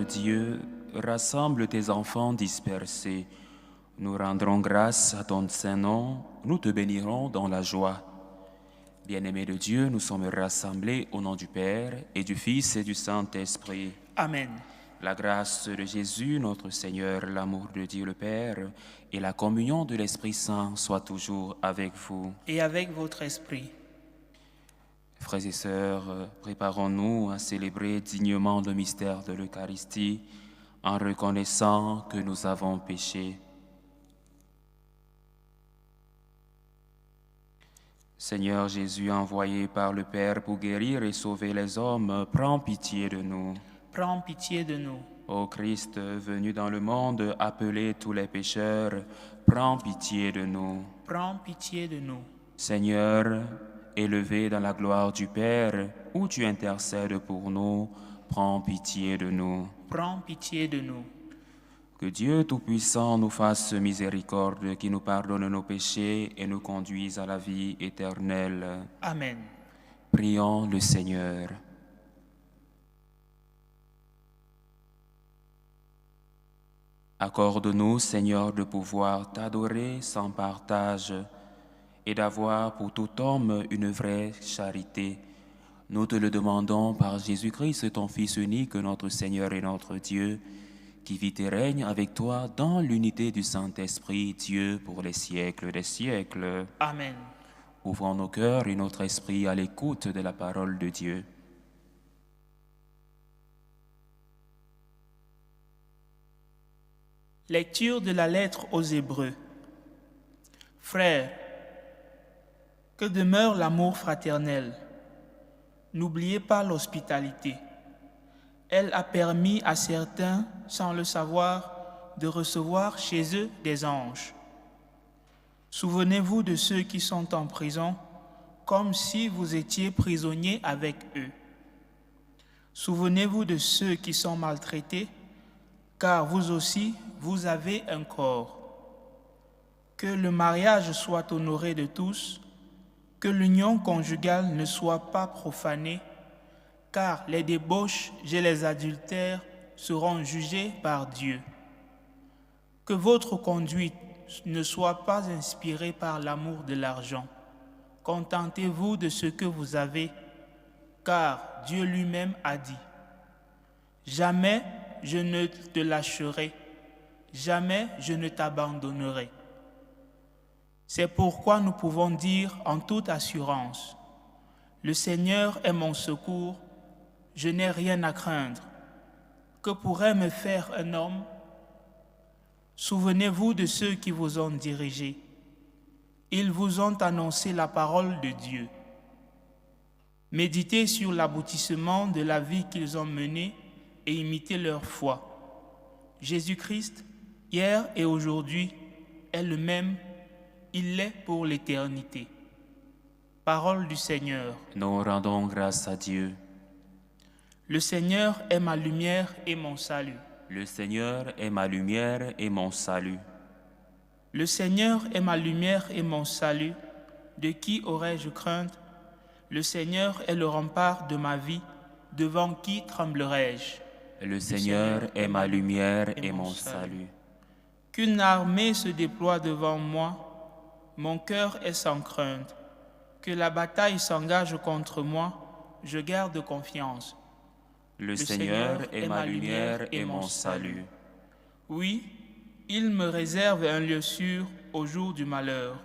Dieu, rassemble tes enfants dispersés. Nous rendrons grâce à ton Saint-Nom, nous te bénirons dans la joie. Bien-aimés de Dieu, nous sommes rassemblés au nom du Père et du Fils et du Saint-Esprit. Amen. La grâce de Jésus, notre Seigneur, l'amour de Dieu le Père et la communion de l'Esprit Saint soient toujours avec vous. Et avec votre esprit. Frères et sœurs, préparons-nous à célébrer dignement le mystère de l'Eucharistie en reconnaissant que nous avons péché. Seigneur Jésus, envoyé par le Père pour guérir et sauver les hommes, prends pitié de nous. Prends pitié de nous. Ô Christ, venu dans le monde, appeler tous les pécheurs, prends pitié de nous. Prends pitié de nous. Seigneur, élevé dans la gloire du Père, où tu intercèdes pour nous, prends pitié de nous. Prends pitié de nous. Que Dieu Tout-Puissant nous fasse miséricorde, qui nous pardonne nos péchés et nous conduise à la vie éternelle. Amen. Prions le Seigneur. Accorde-nous, Seigneur, de pouvoir t'adorer sans partage et d'avoir pour tout homme une vraie charité. Nous te le demandons par Jésus-Christ, ton Fils unique, notre Seigneur et notre Dieu, qui vit et règne avec toi dans l'unité du Saint-Esprit, Dieu, pour les siècles des siècles. Amen. Ouvrons nos cœurs et notre esprit à l'écoute de la parole de Dieu. Lecture de la lettre aux Hébreux. Frères, que demeure l'amour fraternel. N'oubliez pas l'hospitalité. Elle a permis à certains, sans le savoir, de recevoir chez eux des anges. Souvenez-vous de ceux qui sont en prison, comme si vous étiez prisonniers avec eux. Souvenez-vous de ceux qui sont maltraités, car vous aussi, vous avez un corps. Que le mariage soit honoré de tous, que l'union conjugale ne soit pas profanée, car les débauches et les adultères seront jugés par Dieu. Que votre conduite ne soit pas inspirée par l'amour de l'argent. Contentez-vous de ce que vous avez, car Dieu lui-même a dit « Jamais je ne te lâcherai, jamais je ne t'abandonnerai. » C'est pourquoi nous pouvons dire en toute assurance « Le Seigneur est mon secours, je n'ai rien à craindre. Que pourrait me faire un homme? Souvenez-vous de ceux qui vous ont dirigés. Ils vous ont annoncé la parole de Dieu. Méditez sur l'aboutissement de la vie qu'ils ont menée et imitez leur foi. Jésus-Christ, hier et aujourd'hui, est le même, il l'est pour l'éternité. Parole du Seigneur. Nous rendons grâce à Dieu. Le Seigneur est ma lumière et mon salut. Le Seigneur est ma lumière et mon salut. Le Seigneur est ma lumière et mon salut. De qui aurais-je crainte? Le Seigneur est le rempart de ma vie. Devant qui tremblerai-je? Le Seigneur est ma lumière et mon salut. Qu'une armée se déploie devant moi, mon cœur est sans crainte. Que la bataille s'engage contre moi, je garde confiance. Le Seigneur est ma lumière et mon salut. Oui, il me réserve un lieu sûr au jour du malheur.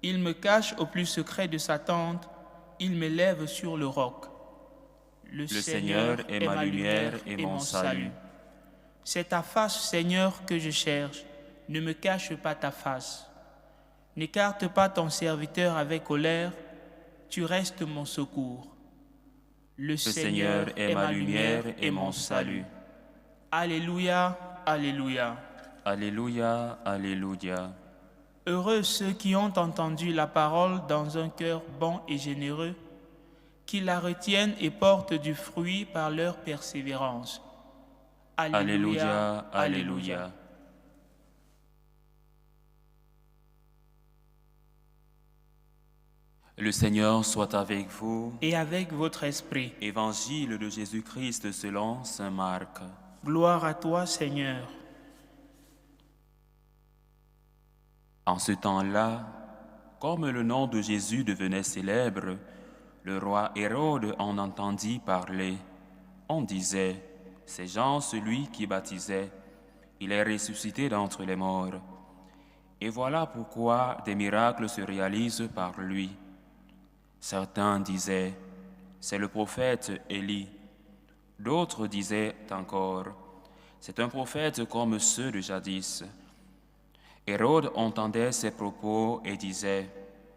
Il me cache au plus secret de sa tente, il m'élève sur le roc. Le Seigneur est ma lumière et mon salut. C'est ta face, Seigneur, que je cherche. Ne me cache pas ta face. N'écarte pas ton serviteur avec colère. Tu restes mon secours. Le Seigneur est ma lumière et mon salut. Alléluia, alléluia. Alléluia, alléluia. Heureux ceux qui ont entendu la parole dans un cœur bon et généreux, qui la retiennent et portent du fruit par leur persévérance. Alléluia, alléluia. Le Seigneur soit avec vous. Et avec votre esprit. Évangile de Jésus-Christ selon saint Marc. Gloire à toi, Seigneur. En ce temps-là, comme le nom de Jésus devenait célèbre, le roi Hérode en entendit parler. On disait, « C'est Jean, celui qui baptisait. Il est ressuscité d'entre les morts. » Et voilà pourquoi des miracles se réalisent par lui. Certains disaient, « C'est le prophète Élie. » D'autres disaient encore, « C'est un prophète comme ceux de jadis. » Hérode entendait ces propos et disait,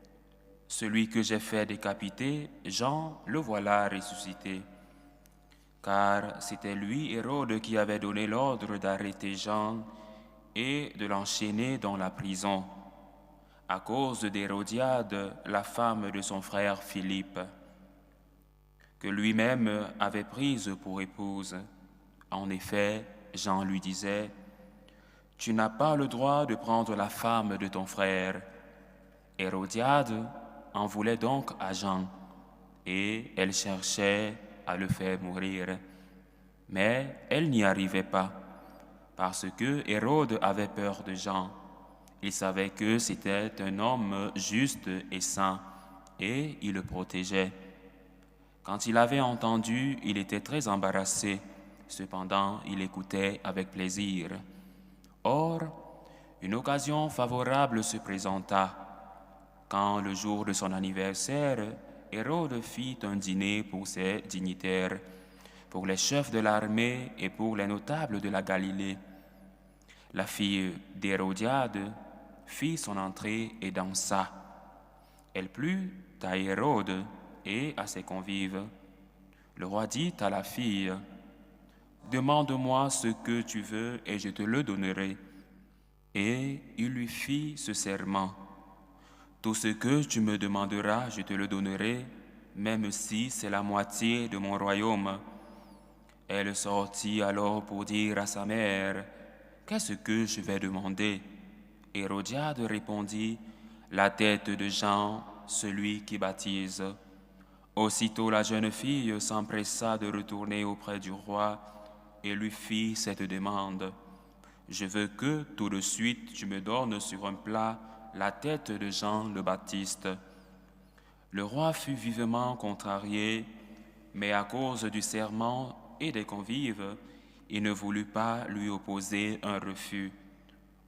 « Celui que j'ai fait décapiter, Jean, le voilà ressuscité. » Car c'était lui, Hérode, qui avait donné l'ordre d'arrêter Jean et de l'enchaîner dans la prison, à cause d'Hérodiade, la femme de son frère Philippe, que lui-même avait prise pour épouse. En effet, Jean lui disait, « Tu n'as pas le droit de prendre la femme de ton frère. » Hérodiade en voulait donc à Jean, et elle cherchait à le faire mourir. Mais elle n'y arrivait pas, parce que Hérode avait peur de Jean. Il savait que c'était un homme juste et saint, et il le protégeait. Quand il avait entendu, il était très embarrassé. Cependant, il écoutait avec plaisir. Or, une occasion favorable se présenta. Quand, le jour de son anniversaire, Hérode fit un dîner pour ses dignitaires, pour les chefs de l'armée et pour les notables de la Galilée. La fille d'Hérodiade fit son entrée et dansa. Elle plut à Hérode et à ses convives. Le roi dit à la fille, « Demande-moi ce que tu veux et je te le donnerai. » Et il lui fit ce serment, « Tout ce que tu me demanderas, je te le donnerai, même si c'est la moitié de mon royaume. » Elle sortit alors pour dire à sa mère, « Qu'est-ce que je vais demander ?» Hérodiade répondit, « La tête de Jean, celui qui baptise. » Aussitôt la jeune fille s'empressa de retourner auprès du roi et lui fit cette demande. « Je veux que tout de suite tu me donnes sur un plat la tête de Jean le Baptiste. » Le roi fut vivement contrarié, mais à cause du serment et des convives, il ne voulut pas lui opposer un refus.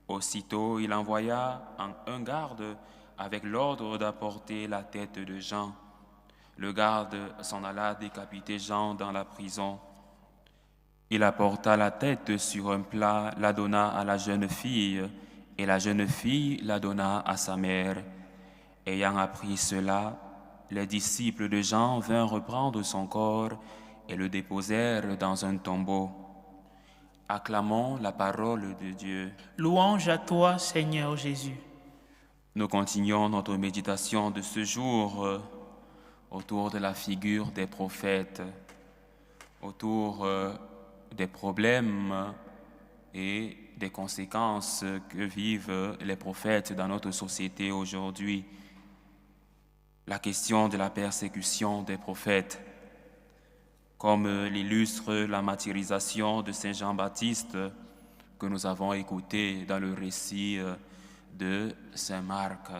Aussitôt, il envoya un garde avec l'ordre d'apporter la tête de Jean. Le garde s'en alla décapiter Jean dans la prison. Il apporta la tête sur un plat, la donna à la jeune fille, et la jeune fille la donna à sa mère. Ayant appris cela, les disciples de Jean vinrent reprendre son corps et le déposèrent dans un tombeau. Acclamons la parole de Dieu. Louange à toi, Seigneur Jésus. Nous continuons notre méditation de ce jour autour de la figure des prophètes, autour des problèmes et des conséquences que vivent les prophètes dans notre société aujourd'hui. La question de la persécution des prophètes, comme l'illustre la martyrisation de Saint Jean-Baptiste que nous avons écouté dans le récit de Saint Marc.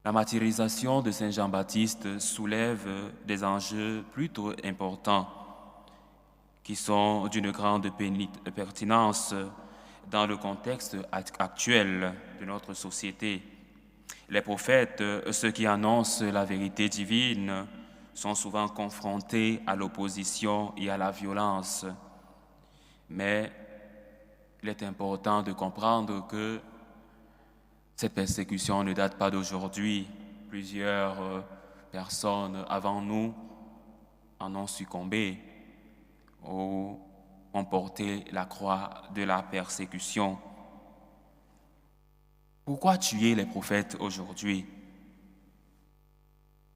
La martyrisation de Saint Jean-Baptiste soulève des enjeux plutôt importants qui sont d'une grande pertinence dans le contexte actuel de notre société. Les prophètes, ceux qui annoncent la vérité divine, sont souvent confrontés à l'opposition et à la violence. Mais il est important de comprendre que cette persécution ne date pas d'aujourd'hui. Plusieurs personnes avant nous en ont succombé ou ont porté la croix de la persécution. Pourquoi tuer les prophètes aujourd'hui?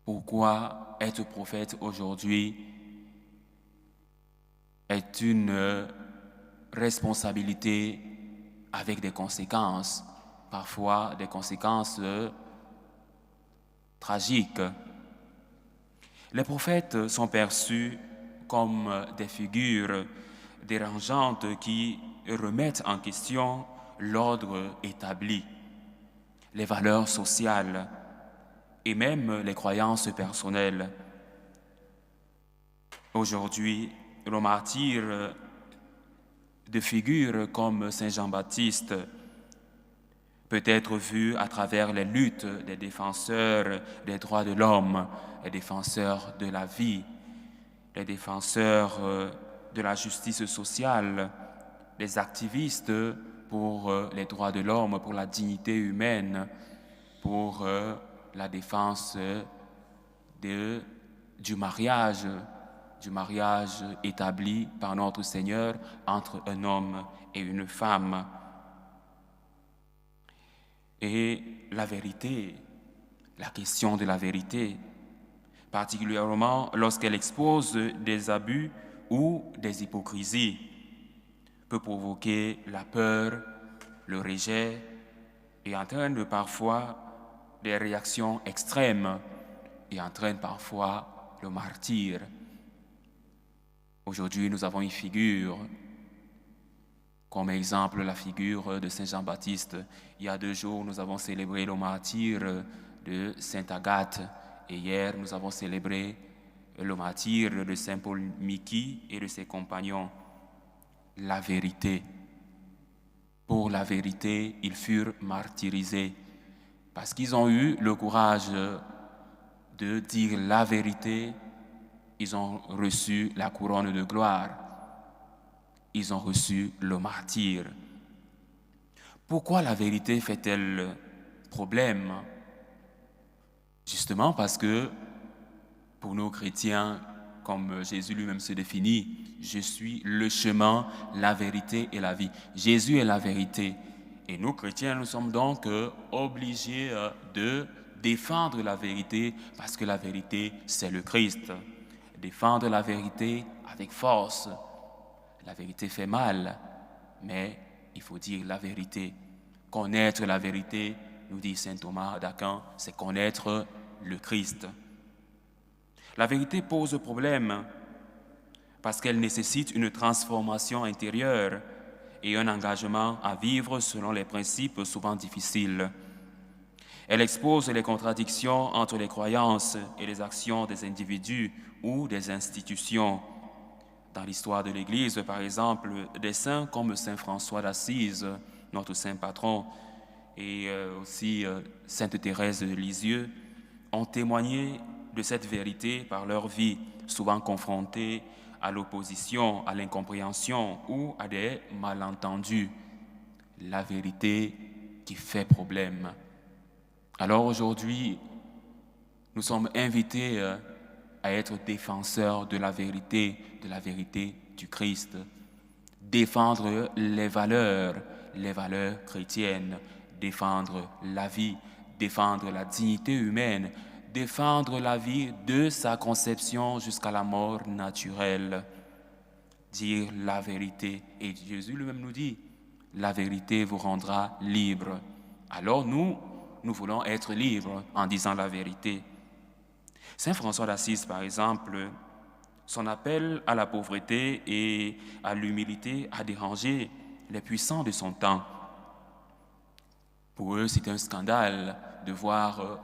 Pourquoi être prophète aujourd'hui est une responsabilité avec des conséquences, parfois des conséquences tragiques. Les prophètes sont perçus comme des figures dérangeantes qui remettent en question l'ordre établi, les valeurs sociales et même les croyances personnelles. Aujourd'hui, le martyr de figures comme Saint Jean-Baptiste peut être vu à travers les luttes des défenseurs des droits de l'homme, les défenseurs de la vie, les défenseurs de la justice sociale, les activistes pour les droits de l'homme, pour la dignité humaine, pour la défense du mariage établi par notre Seigneur entre un homme et une femme. Et la vérité, la question de la vérité, particulièrement lorsqu'elle expose des abus ou des hypocrisies, peut provoquer la peur, le rejet et entraîne parfois des réactions extrêmes et entraîne parfois le martyre. Aujourd'hui, nous avons une figure, comme exemple la figure de Saint Jean-Baptiste. Il y a 2 jours, nous avons célébré le martyre de Sainte Agathe. Et hier, nous avons célébré le martyre de Saint Paul Miki et de ses compagnons. La vérité. Pour la vérité, ils furent martyrisés parce qu'ils ont eu le courage de dire la vérité. Ils ont reçu la couronne de gloire. Ils ont reçu le martyre. Pourquoi la vérité fait-elle problème? Justement parce que pour nous chrétiens, comme Jésus lui-même se définit, je suis le chemin, la vérité et la vie. Jésus est la vérité. Et nous chrétiens, nous sommes donc obligés de défendre la vérité parce que la vérité, c'est le Christ. Défendre la vérité avec force. La vérité fait mal, mais il faut dire la vérité. Connaître la vérité, nous dit saint Thomas d'Aquin, c'est connaître le Christ. La vérité pose problème parce qu'elle nécessite une transformation intérieure et un engagement à vivre selon les principes souvent difficiles. Elle expose les contradictions entre les croyances et les actions des individus ou des institutions. Dans l'histoire de l'Église, par exemple, des saints comme saint François d'Assise, notre saint patron, et aussi sainte Thérèse de Lisieux, ont témoigné de cette vérité par leur vie, souvent confrontée à l'opposition, à l'incompréhension ou à des malentendus. La vérité qui fait problème. Alors aujourd'hui, nous sommes invités à être défenseurs de la vérité du Christ. Défendre les valeurs chrétiennes, défendre la vie, défendre la dignité humaine, défendre la vie de sa conception jusqu'à la mort naturelle. Dire la vérité. Et Jésus lui-même nous dit, la vérité vous rendra libre. Alors nous voulons être libres en disant la vérité. Saint François d'Assise, par exemple, son appel à la pauvreté et à l'humilité a dérangé les puissants de son temps. Pour eux, c'était un scandale de voir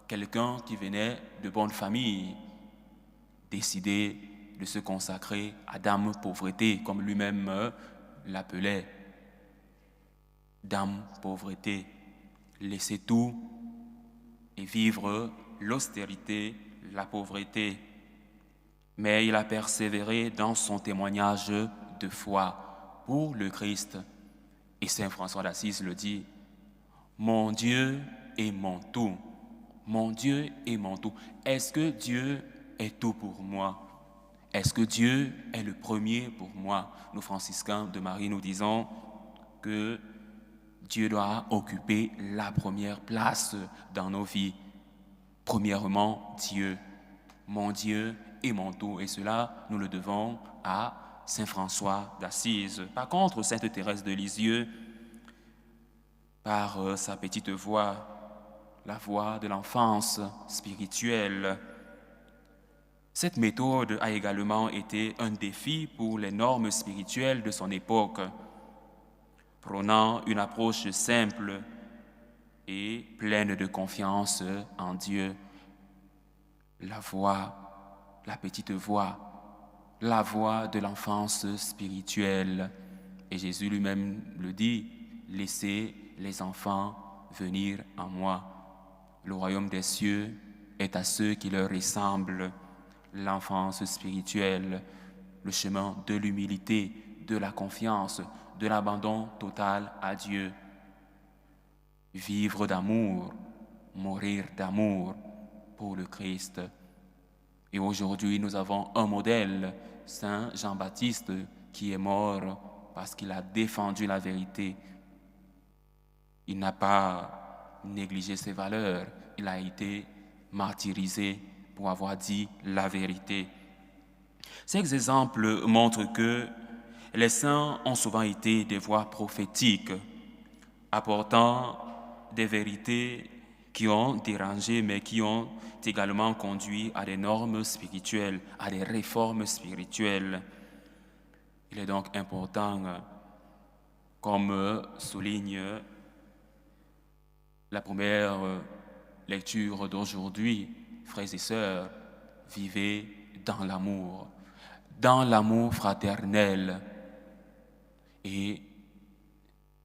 quelqu'un qui venait de bonne famille décider de se consacrer à Dame Pauvreté, comme lui-même l'appelait. Dame Pauvreté, laisser tout et vivre l'austérité, la pauvreté. Mais il a persévéré dans son témoignage de foi pour le Christ. Et saint François d'Assise le dit, « Mon Dieu est mon tout. Mon Dieu est mon tout. » Est-ce que Dieu est tout pour moi? Est-ce que Dieu est le premier pour moi? Nous, franciscains de Marie, nous disons que Dieu doit occuper la première place dans nos vies. Premièrement, Dieu. Mon Dieu est mon tout. Et cela, nous le devons à saint François d'Assise. Par contre, sainte Thérèse de Lisieux, par sa petite voix, la voix de l'enfance spirituelle, Cette méthode a également été un défi pour les normes spirituelles de son époque, prônant une approche simple et pleine de confiance en Dieu. La voix, la petite voix, la voix de l'enfance spirituelle. Et Jésus lui-même le dit, « Laissez les enfants venir à moi. Le royaume des cieux est à ceux qui leur ressemblent. » L'enfance spirituelle, le chemin de l'humilité, de la confiance, de l'abandon total à Dieu. Vivre d'amour, mourir d'amour pour le Christ. Et aujourd'hui, nous avons un modèle, Saint Jean-Baptiste, qui est mort parce qu'il a défendu la vérité. Il n'a pas négligé ses valeurs, il a été martyrisé pour avoir dit la vérité. Ces exemples montrent que les saints ont souvent été des voix prophétiques, apportant des vérités qui ont dérangé, mais qui ont également conduit à des normes spirituelles, à des réformes spirituelles. Il est donc important, comme souligne la première lecture d'aujourd'hui, frères et sœurs, vivez dans l'amour fraternel. Et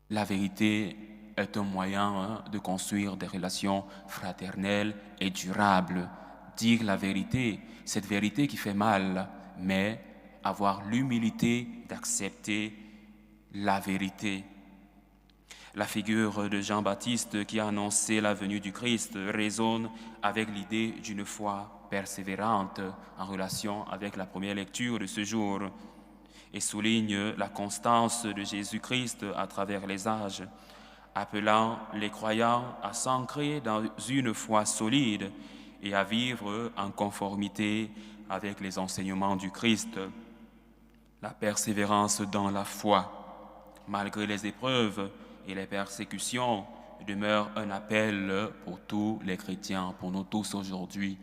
la vérité est un moyen de construire des relations fraternelles et durables. Dire la vérité, cette vérité qui fait mal, mais avoir l'humilité d'accepter la vérité. La figure de Jean-Baptiste qui a annoncé la venue du Christ résonne avec l'idée d'une foi persévérante en relation avec la première lecture de ce jour et souligne la constance de Jésus-Christ à travers les âges, appelant les croyants à s'ancrer dans une foi solide et à vivre en conformité avec les enseignements du Christ. La persévérance dans la foi, malgré les épreuves et les persécutions, demeure un appel pour tous les chrétiens, pour nous tous aujourd'hui.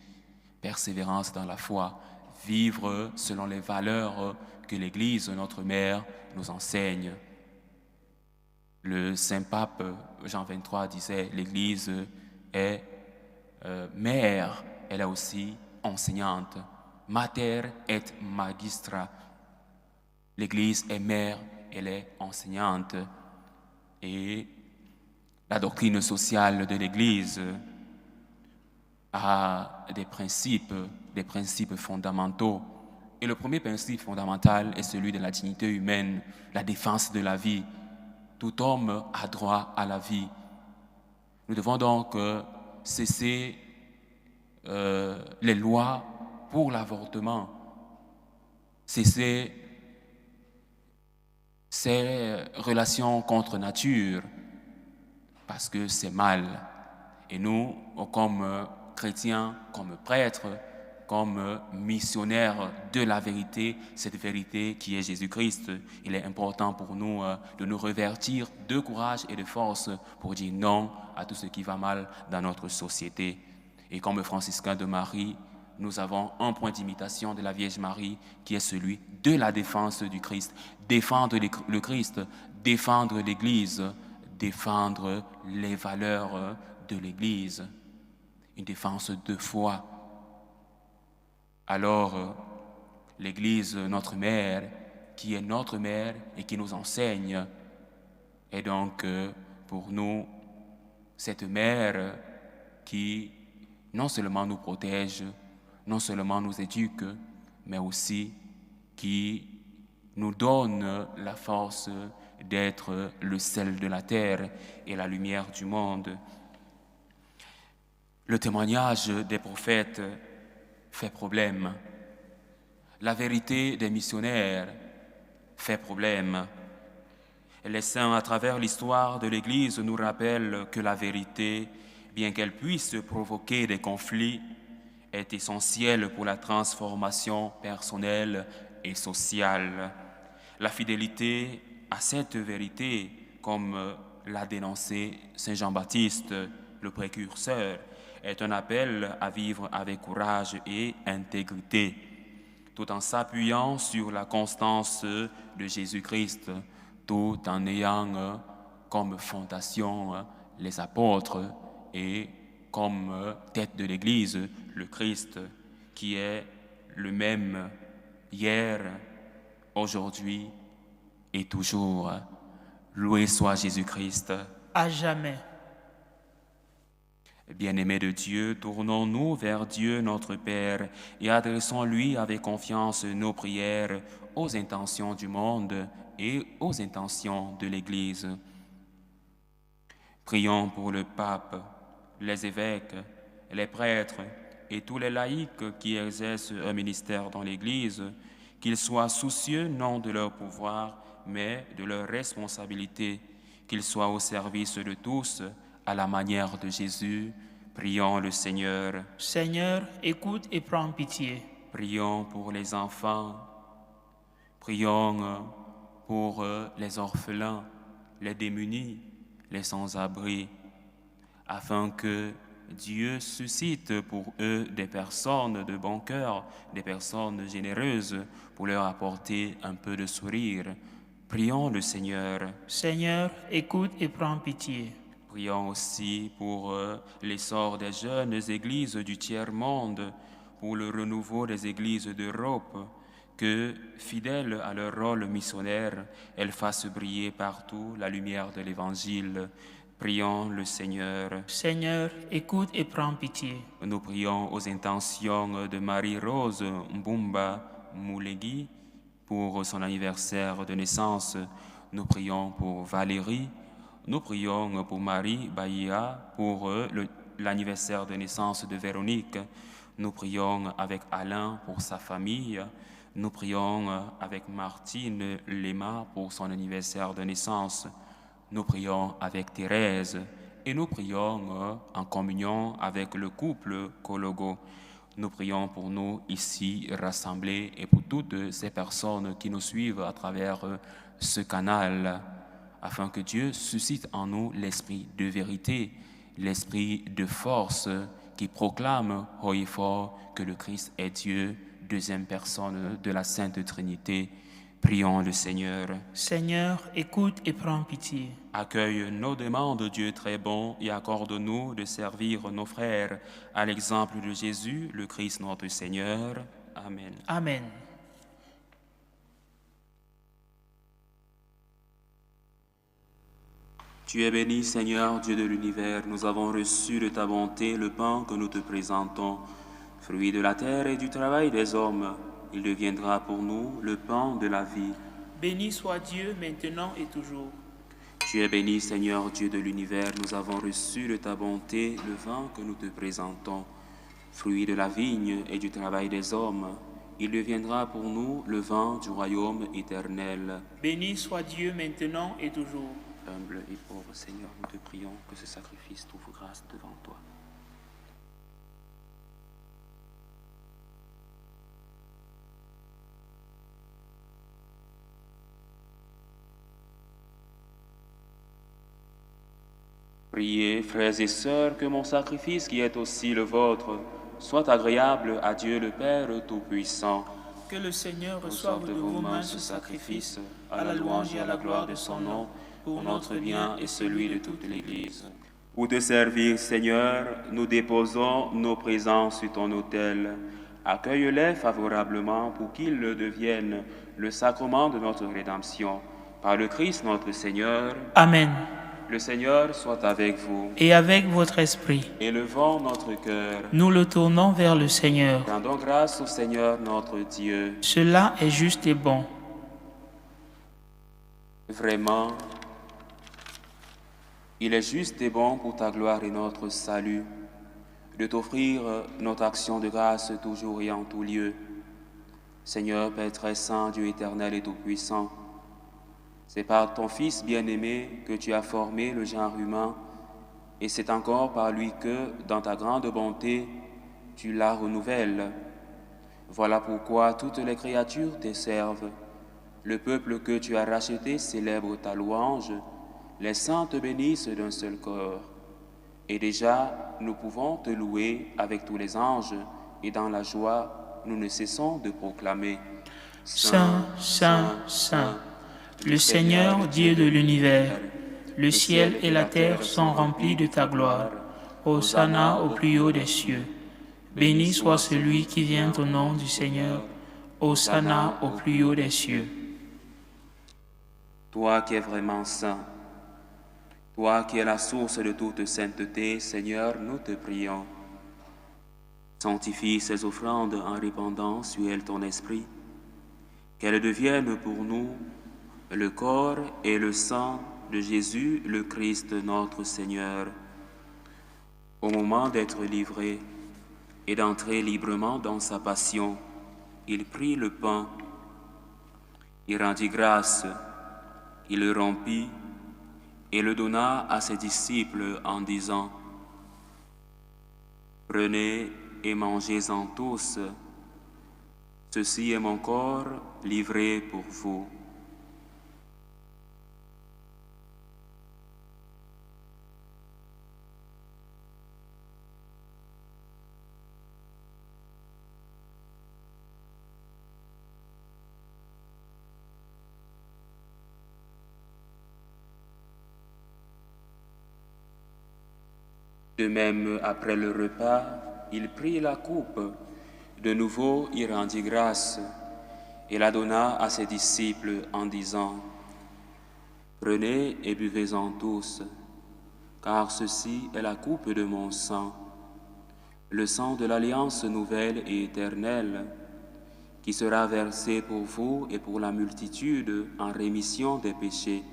Persévérance dans la foi, vivre selon les valeurs que l'Église, notre mère, nous enseigne. Le Saint-Pape Jean XXIII disait, l'Église est mère, elle est aussi enseignante. Mater et magistra. L'Église est mère, elle est enseignante. Et la doctrine sociale de l'Église a des principes fondamentaux. Et le premier principe fondamental est celui de la dignité humaine, la défense de la vie. Tout homme a droit à la vie. Nous devons donc cesser les lois pour l'avortement, cesser ces relations contre nature, parce que c'est mal. Et nous, comme chrétiens, comme prêtres, comme missionnaires de la vérité, cette vérité qui est Jésus-Christ, il est important pour nous de nous revertir de courage et de force pour dire non à tout ce qui va mal dans notre société. Et comme franciscains de Marie, nous avons un point d'imitation de la Vierge Marie qui est celui de la défense du Christ. Défendre le Christ, défendre l'Église, défendre les valeurs de l'Église. Une défense de foi. Alors, l'Église, notre mère, qui est notre mère et qui nous enseigne, est donc pour nous cette mère qui non seulement nous protège, non seulement nous éduque, mais aussi qui nous donne la force d'être le sel de la terre et la lumière du monde. Le témoignage des prophètes fait problème. La vérité des missionnaires fait problème. Les saints, à travers l'histoire de l'Église, nous rappellent que la vérité, bien qu'elle puisse provoquer des conflits, est essentielle pour la transformation personnelle et sociale. La fidélité à cette vérité, comme l'a dénoncé Saint Jean-Baptiste, le précurseur, est un appel à vivre avec courage et intégrité, tout en s'appuyant sur la constance de Jésus-Christ, tout en ayant comme fondation les apôtres et comme tête de l'Église le Christ, qui est le même hier, aujourd'hui et toujours. Loué soit Jésus-Christ. À jamais. Bien-aimés de Dieu, tournons-nous vers Dieu notre Père et adressons-lui avec confiance nos prières aux intentions du monde et aux intentions de l'Église. Prions pour le pape, les évêques, les prêtres et tous les laïcs qui exercent un ministère dans l'Église, qu'ils soient soucieux non de leur pouvoir, mais de leur responsabilité, qu'ils soient au service de tous, à la manière de Jésus. Prions le Seigneur. Seigneur, écoute et prends pitié. Prions pour les enfants. Prions pour les orphelins, les démunis, les sans-abri, afin que Dieu suscite pour eux des personnes de bon cœur, des personnes généreuses, pour leur apporter un peu de sourire. Prions le Seigneur. Seigneur, écoute et prends pitié. Prions aussi pour l'essor des jeunes églises du tiers-monde, pour le renouveau des églises d'Europe, que, fidèles à leur rôle missionnaire, elles fassent briller partout la lumière de l'Évangile. Prions le Seigneur. Seigneur, écoute et prends pitié. Nous prions aux intentions de Marie-Rose Mbumba Moulegui pour son anniversaire de naissance. Nous prions pour Valérie. Nous prions pour Marie Bahia pour l'anniversaire de naissance de Véronique. Nous prions avec Alain pour sa famille. Nous prions avec Martine Lema pour son anniversaire de naissance. Nous prions avec Thérèse et nous prions en communion avec le couple Kologo. Nous prions pour nous ici rassemblés et pour toutes ces personnes qui nous suivent à travers ce canal, afin que Dieu suscite en nous l'esprit de vérité, l'esprit de force qui proclame haut et fort que le Christ est Dieu, deuxième personne de la Sainte Trinité. Prions le Seigneur. Seigneur, écoute et prends pitié. Accueille nos demandes, Dieu très bon, et accorde-nous de servir nos frères à l'exemple de Jésus, le Christ notre Seigneur. Amen. Amen. Tu es béni, Seigneur, Dieu de l'univers. Nous avons reçu de ta bonté le pain que nous te présentons, fruit de la terre et du travail des hommes. Il deviendra pour nous le pain de la vie. Béni soit Dieu maintenant et toujours. Tu es béni, Seigneur, Dieu de l'univers. Nous avons reçu de ta bonté le vin que nous te présentons, fruit de la vigne et du travail des hommes. Il deviendra pour nous le vin du royaume éternel. Béni soit Dieu maintenant et toujours. Humble et pauvre Seigneur, nous te prions que ce sacrifice trouve grâce devant toi. Priez, frères et sœurs, que mon sacrifice, qui est aussi le vôtre, soit agréable à Dieu le Père Tout-Puissant. Que le Seigneur reçoive de vos mains ce sacrifice, à la louange et à la gloire de son nom, pour notre bien et celui de toute l'Église. Pour te servir, Seigneur, nous déposons nos présents sur ton autel. Accueille-les favorablement pour qu'ils deviennent le sacrement de notre rédemption. Par le Christ notre Seigneur. Amen. Le Seigneur soit avec vous. Et avec votre esprit. Élevons notre cœur. Nous le tournons vers le Seigneur. Rendons grâce au Seigneur notre Dieu. Cela est juste et bon. Vraiment, il est juste et bon pour ta gloire et notre salut de t'offrir notre action de grâce toujours et en tout lieu. Seigneur, Père très saint, Dieu éternel et tout-puissant, c'est par ton Fils bien-aimé que tu as formé le genre humain, et c'est encore par lui que, dans ta grande bonté, tu la renouvelles. Voilà pourquoi toutes les créatures te servent. Le peuple que tu as racheté célèbre ta louange, les saints te bénissent d'un seul corps. Et déjà, nous pouvons te louer avec tous les anges, et dans la joie, nous ne cessons de proclamer Saint, Saint, Saint, le Seigneur Dieu de l'univers, le ciel et la terre sont remplis de ta gloire. Hosanna au plus haut des cieux. Béni soit celui qui vient au nom du Seigneur. Hosanna au plus haut des cieux. Toi qui es vraiment saint, toi qui es la source de toute sainteté, Seigneur, nous te prions. Sanctifie ces offrandes en répandant sur elles ton esprit, qu'elles deviennent pour nous le corps et le sang de Jésus, le Christ notre Seigneur. Au moment d'être livré et d'entrer librement dans sa passion, il prit le pain, il rendit grâce, il le rompit et le donna à ses disciples en disant : « Prenez et mangez-en tous, ceci est mon corps livré pour vous. » De même, après le repas, il prit la coupe. De nouveau, il rendit grâce et la donna à ses disciples en disant : « Prenez et buvez-en tous, car ceci est la coupe de mon sang, le sang de l'alliance nouvelle et éternelle, qui sera versé pour vous et pour la multitude en rémission des péchés.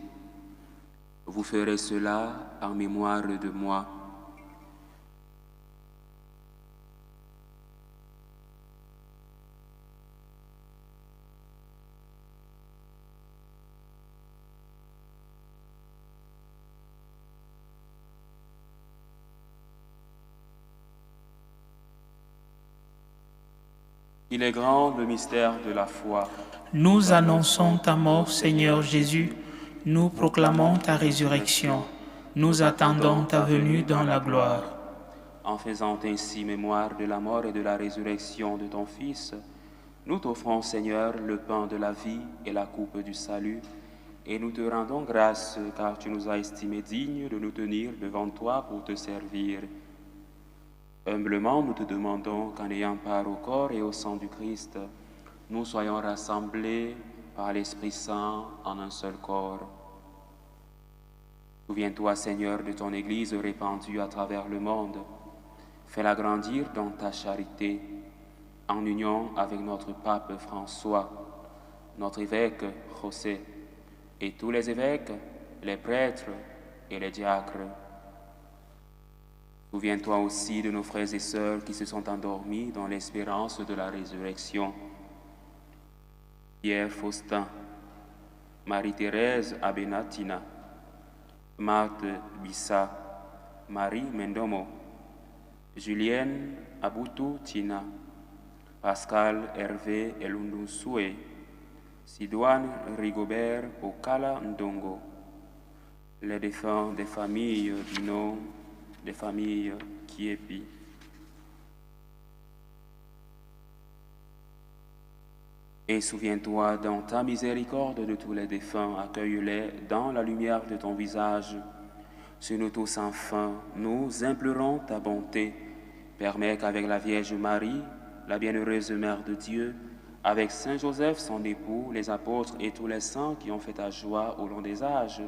Vous ferez cela en mémoire de moi. » Il est grand le mystère de la foi. Nous annonçons ta mort, Seigneur Jésus. Nous proclamons ta résurrection. Nous attendons ta venue dans la gloire. En faisant ainsi mémoire de la mort et de la résurrection de ton Fils, nous t'offrons, Seigneur, le pain de la vie et la coupe du salut, et nous te rendons grâce car tu nous as estimés dignes de nous tenir devant toi pour te servir. Humblement, nous te demandons qu'en ayant part au corps et au sang du Christ, nous soyons rassemblés par l'Esprit Saint en un seul corps. Souviens-toi, Seigneur, de ton Église répandue à travers le monde. Fais-la grandir dans ta charité, en union avec notre pape François, notre évêque José, et tous les évêques, les prêtres et les diacres. Souviens-toi aussi de nos frères et sœurs qui se sont endormis dans l'espérance de la résurrection. Pierre Faustin, Marie-Thérèse Abenatina, Marthe Bissa, Marie Mendomo, Julienne Aboutou Tina, Pascal Hervé Elundunsoué, Sidoine Rigobert Okala Ndongo, les défunts des familles du nom des familles Kiepi. Et souviens-toi dans ta miséricorde de tous les défunts, accueille-les dans la lumière de ton visage. Sur nous tous enfin, nous implorons ta bonté. Permets qu'avec la Vierge Marie, la bienheureuse Mère de Dieu, avec Saint Joseph, son époux, les apôtres et tous les saints qui ont fait ta joie au long des âges,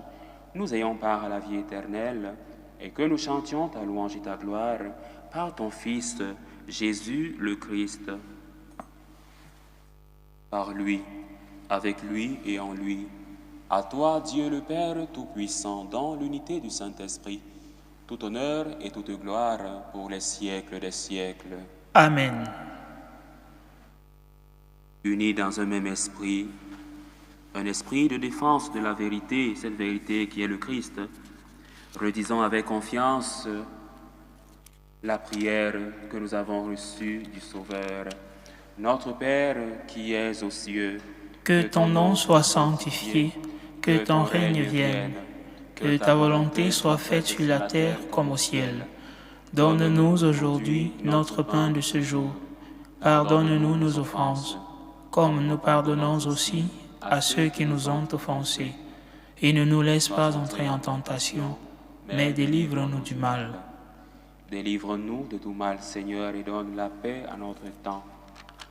nous ayons part à la vie éternelle, et que nous chantions ta louange et ta gloire par ton Fils, Jésus le Christ. Par lui, avec lui et en lui, à toi, Dieu le Père Tout-Puissant, dans l'unité du Saint-Esprit, tout honneur et toute gloire pour les siècles des siècles. Amen. Unis dans un même esprit, un esprit de défense de la vérité, cette vérité qui est le Christ, redisons avec confiance la prière que nous avons reçue du Sauveur. Notre Père qui es aux cieux, que ton nom soit sanctifié, que ton règne vienne, que ta volonté soit faite sur la terre comme au ciel. Donne-nous aujourd'hui notre pain de ce jour. Pardonne-nous nos offenses, comme nous pardonnons aussi à ceux qui nous ont offensés. Et ne nous laisse pas entrer en tentation, mais délivre-nous du mal. Délivre-nous de tout mal, Seigneur, et donne la paix à notre temps.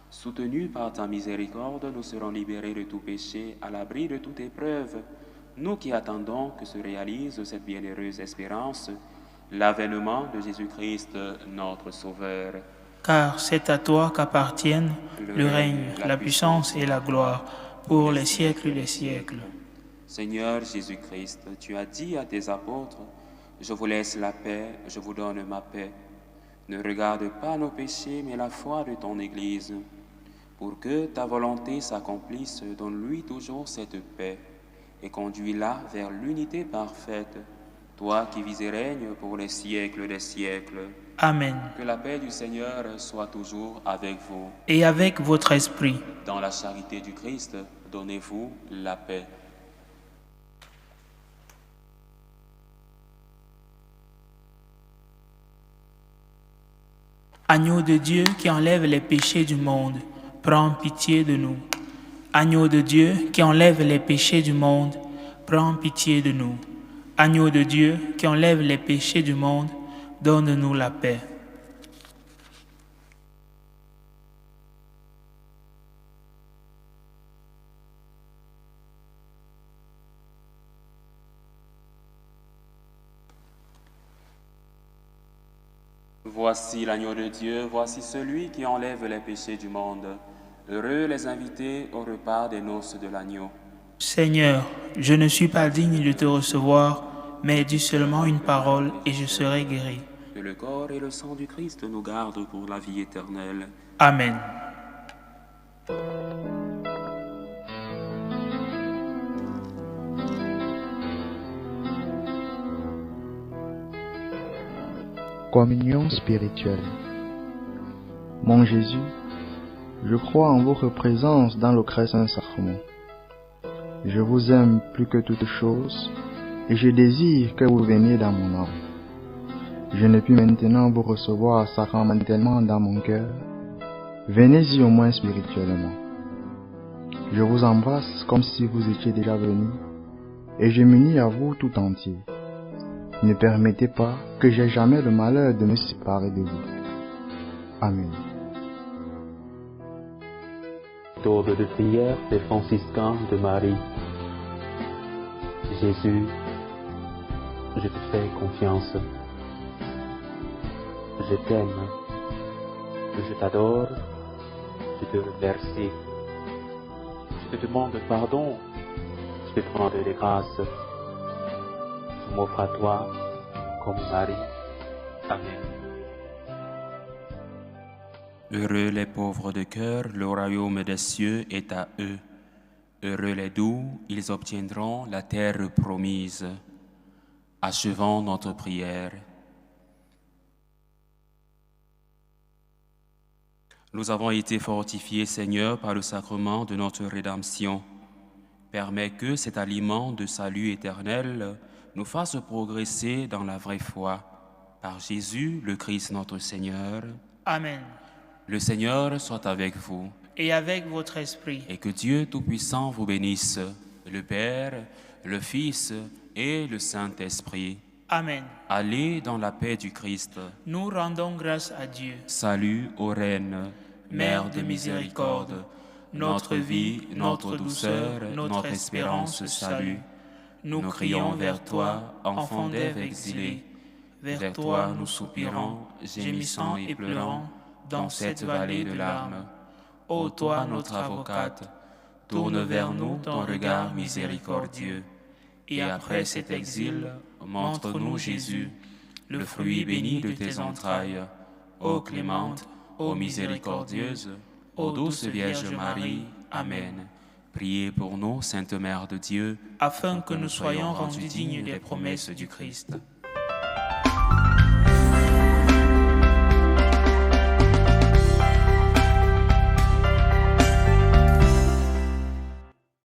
Soutenus par ta miséricorde, nous serons libérés de tout péché, à l'abri de toute épreuve. Nous qui attendons que se réalise cette bienheureuse espérance, l'avènement de Jésus-Christ, notre Sauveur. Car c'est à toi qu'appartiennent le règne, la puissance et la gloire, pour les siècles des siècles. Seigneur Jésus-Christ, tu as dit à tes apôtres, « Je vous laisse la paix, je vous donne ma paix. Ne regarde pas nos péchés, mais la foi de ton Église. Pour que ta volonté s'accomplisse, donne-lui toujours cette paix et conduis-la vers l'unité parfaite, toi qui vis et règnes pour les siècles des siècles. » Amen. Que la paix du Seigneur soit toujours avec vous. Et avec votre esprit. Dans la charité du Christ, donnez-vous la paix. Agneau de Dieu qui enlève les péchés du monde, prends pitié de nous. Agneau de Dieu qui enlève les péchés du monde, prends pitié de nous. Agneau de Dieu qui enlève les péchés du monde, donne-nous la paix. Voici l'agneau de Dieu, voici celui qui enlève les péchés du monde. Heureux les invités au repas des noces de l'agneau. Seigneur, je ne suis pas digne de te recevoir, mais dis seulement une parole et je serai guéri. Que le corps et le sang du Christ nous gardent pour la vie éternelle. Amen. Communion spirituelle. Mon Jésus, je crois en votre présence dans le très saint sacrement. Je vous aime plus que toute chose et je désire que vous veniez dans mon âme. Je ne puis maintenant vous recevoir sacramentellement dans mon cœur. Venez-y au moins spirituellement. Je vous embrasse comme si vous étiez déjà venu et je m'unis à vous tout entier. Ne permettez pas que j'aie jamais le malheur de me séparer de vous. Amen. Tour de prière des franciscains de Marie. Jésus, je te fais confiance. Je t'aime. Je t'adore. Je te remercie. Je te demande pardon. Je te rends des grâces. Je m'offre à toi comme Marie. Amen. Heureux les pauvres de cœur, le royaume des cieux est à eux. Heureux les doux, ils obtiendront la terre promise. Achevons notre prière. Nous avons été fortifiés, Seigneur, par le sacrement de notre rédemption. Permets que cet aliment de salut éternel nous fasse progresser dans la vraie foi. Par Jésus, le Christ notre Seigneur. Amen. Le Seigneur soit avec vous. Et avec votre esprit. Et que Dieu Tout-Puissant vous bénisse, le Père, le Fils et le Saint-Esprit. Amen. Allez dans la paix du Christ. Nous rendons grâce à Dieu. Salut ô Reine, Mère de miséricorde, notre vie, notre douceur, notre espérance, salut. Nous crions vers toi, enfant d'Ève exilée. Vers toi nous soupirons, gémissant et pleurant, dans cette vallée de larmes. Ô toi, notre avocate, tourne vers nous ton regard miséricordieux. Et après cet exil, montre-nous Jésus, le fruit béni de tes entrailles. Ô clémente, ô miséricordieuse, ô douce Vierge Marie. Amen. Priez pour nous, Sainte Mère de Dieu, afin que nous soyons rendus dignes des promesses du Christ.